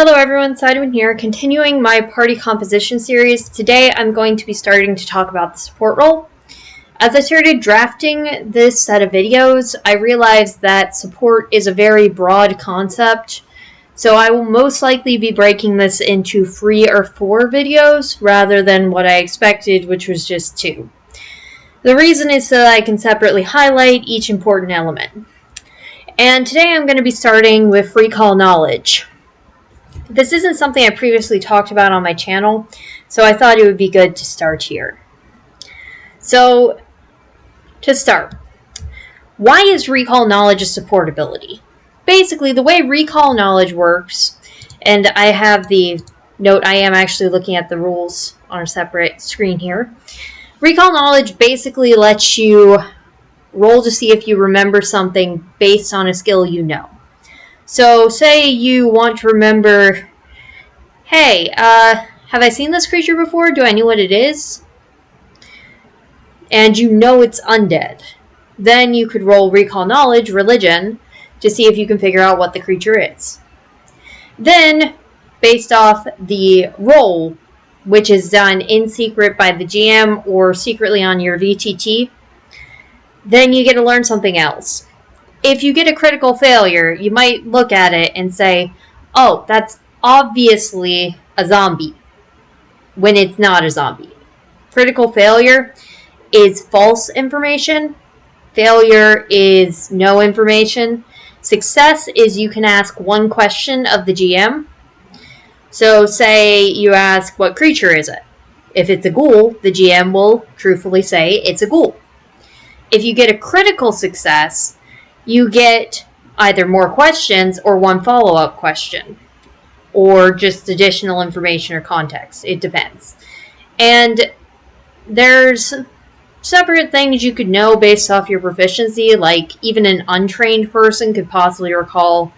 Hello everyone, Sidewind here, continuing my party composition series. Today I'm going to be starting to talk about the support role. As I started drafting this set of videos, I realized that support is a very broad concept, so I will most likely be breaking this into 3 or 4 videos rather than what I expected, which was just 2. The reason is so that I can separately highlight each important element. And today I'm going to be starting with recall knowledge. This isn't something I previously talked about on my channel, so I thought it would be good to start here. So, to start, why is recall knowledge a support ability? Basically, the way recall knowledge works, and I have the note, I am actually looking at the rules on a separate screen here. Recall knowledge basically lets you roll to see if you remember something based on a skill you know. So, say you want to remember, hey, have I seen this creature before? Do I know what it is? And you know it's undead. Then you could roll Recall Knowledge, Religion, to see if you can figure out what the creature is. Then, based off the roll, which is done in secret by the GM or secretly on your VTT, then you get to learn something else. If you get a critical failure, you might look at it and say, oh, that's obviously a zombie, when it's not a zombie. Critical failure is false information. Failure is no information. Success is you can ask one question of the GM. So say you ask, what creature is it? If it's a ghoul, the GM will truthfully say it's a ghoul. If you get a critical success, you get either more questions or one follow-up question, or just additional information or context. It depends. And there's separate things you could know based off your proficiency, like even an untrained person could possibly recall,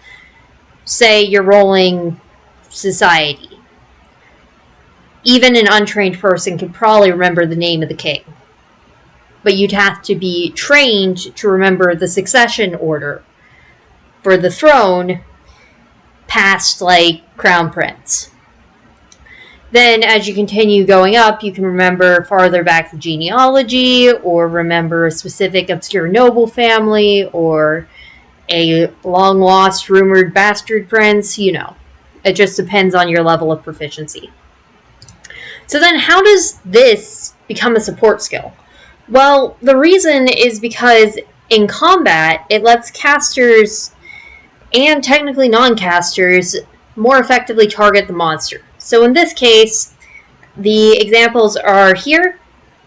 say you're rolling society. Even an untrained person could probably remember the name of the king. But you'd have to be trained to remember the succession order for the throne past, like, Crown Prince. Then, as you continue going up, you can remember farther back the genealogy, or remember a specific obscure noble family, or a long-lost, rumored bastard prince, you know. It just depends on your level of proficiency. So then, how does this become a support skill? Well, the reason is because in combat, it lets casters and technically non-casters more effectively target the monster. So in this case, the examples are here.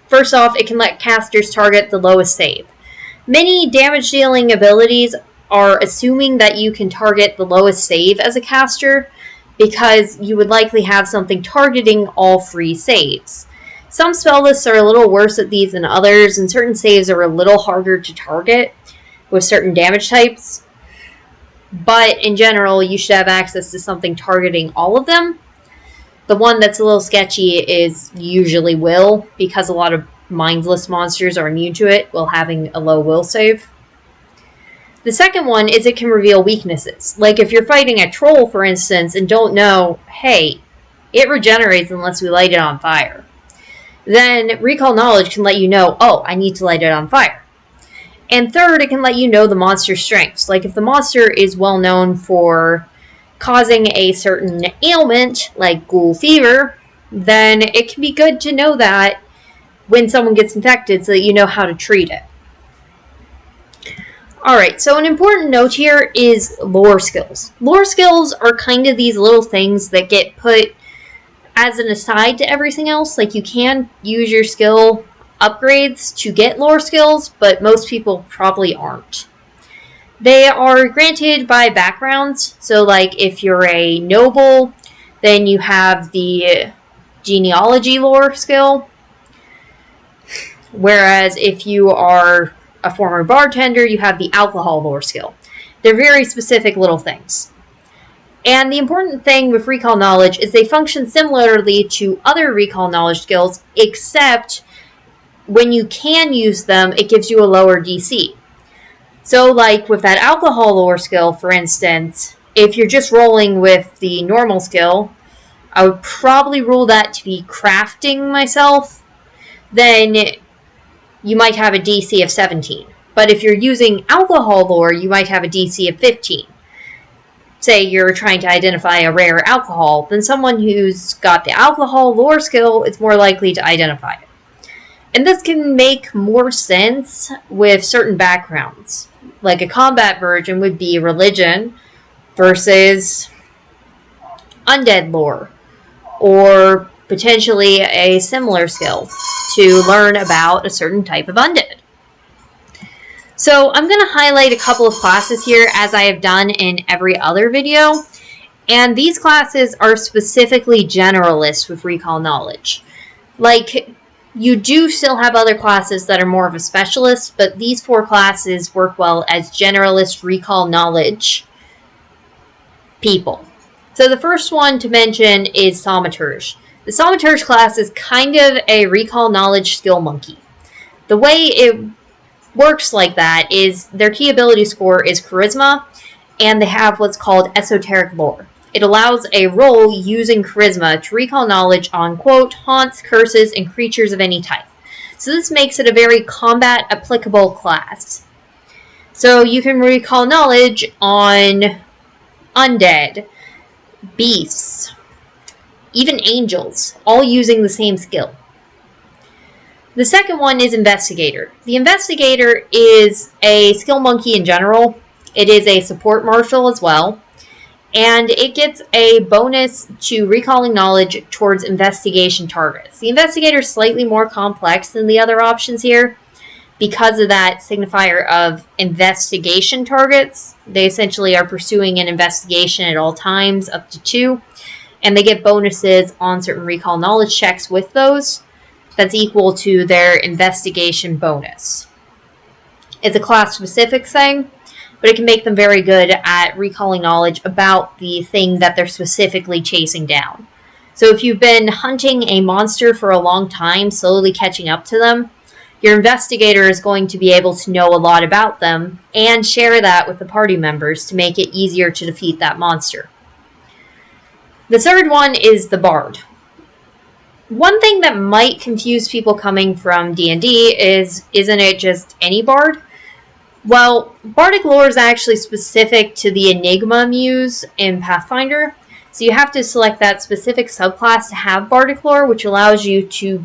First off, it can let casters target the lowest save. Many damage-dealing abilities are assuming that you can target the lowest save as a caster because you would likely have something targeting all 3 saves. Some spell lists are a little worse at these than others, and certain saves are a little harder to target with certain damage types. But in general, you should have access to something targeting all of them. The one that's a little sketchy is usually will, because a lot of mindless monsters are immune to it while having a low will save. The second one is it can reveal weaknesses. Like if you're fighting a troll, for instance, and don't know, hey, it regenerates unless we light it on fire. Then recall knowledge can let you know, oh, I need to light it on fire. And third, it can let you know the monster's strengths. Like if the monster is well known for causing a certain ailment, like ghoul fever, then it can be good to know that when someone gets infected so that you know how to treat it. Alright, so an important note here is lore skills. Lore skills are kind of these little things that get put as an aside to everything else. Like you can use your skill upgrades to get lore skills, but most people probably aren't. They are granted by backgrounds. So like if you're a noble, then you have the genealogy lore skill. Whereas if you are a former bartender, you have the alcohol lore skill. They're very specific little things. And the important thing with recall knowledge is they function similarly to other recall knowledge skills, except when you can use them, it gives you a lower DC. So like with that alcohol lore skill, for instance, if you're just rolling with the normal skill, I would probably rule that to be crafting myself. Then you might have a DC of 17. But if you're using alcohol lore, you might have a DC of 15. Say you're trying to identify a rare alcohol, then someone who's got the alcohol lore skill is more likely to identify it. And this can make more sense with certain backgrounds. Like a combat version would be religion versus undead lore, or potentially a similar skill to learn about a certain type of undead. So I'm going to highlight a couple of classes here, as I have done in every other video. And these classes are specifically generalists with recall knowledge. Like, you do still have other classes that are more of a specialist, but these 4 classes work well as generalist recall knowledge people. So the first one to mention is Thaumaturge. The Thaumaturge class is kind of a recall knowledge skill monkey. The way it works like that is their key ability score is charisma, and they have what's called esoteric lore. It allows a role using charisma to recall knowledge on, quote, haunts, curses, and creatures of any type. So this makes it a very combat applicable class. So you can recall knowledge on undead, beasts, even angels, all using the same skill. The second one is Investigator. The Investigator is a skill monkey in general. It is a support marshal as well. And it gets a bonus to recalling knowledge towards investigation targets. The Investigator is slightly more complex than the other options here because of that signifier of investigation targets. They essentially are pursuing an investigation at all times, up to 2. And they get bonuses on certain recall knowledge checks with those. That's equal to their investigation bonus. It's a class-specific thing, but it can make them very good at recalling knowledge about the thing that they're specifically chasing down. So if you've been hunting a monster for a long time, slowly catching up to them, your investigator is going to be able to know a lot about them and share that with the party members to make it easier to defeat that monster. The third one is the Bard. One thing that might confuse people coming from D&D is, isn't it just any bard? Well, bardic lore is actually specific to the Enigma Muse in Pathfinder, so you have to select that specific subclass to have bardic lore, which allows you to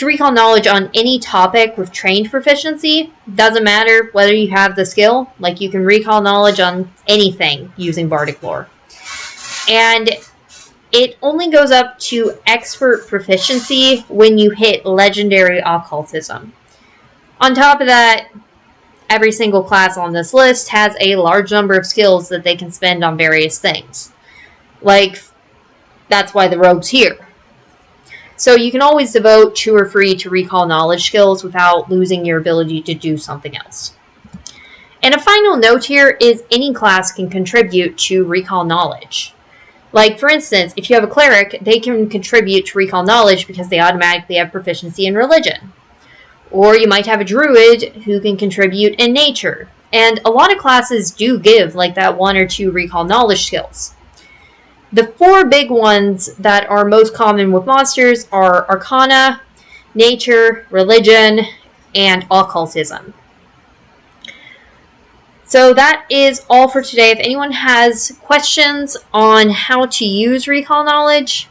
recall knowledge on any topic with trained proficiency. Doesn't matter whether you have the skill, like you can recall knowledge on anything using bardic lore. And it only goes up to expert proficiency when you hit legendary occultism. On top of that, every single class on this list has a large number of skills that they can spend on various things. Like, that's why the rogue's here. So you can always devote 2 or 3 to recall knowledge skills without losing your ability to do something else. And a final note here is any class can contribute to recall knowledge. Like, for instance, if you have a cleric, they can contribute to recall knowledge because they automatically have proficiency in religion. Or you might have a druid who can contribute in nature. And a lot of classes do give like that 1 or 2 recall knowledge skills. The 4 big ones that are most common with monsters are Arcana, Nature, Religion, and Occultism. So that is all for today. If anyone has questions on how to use recall knowledge,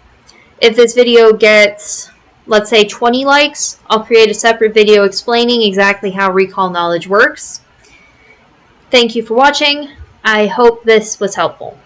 if this video gets, let's say, 20 likes, I'll create a separate video explaining exactly how recall knowledge works. Thank you for watching. I hope this was helpful.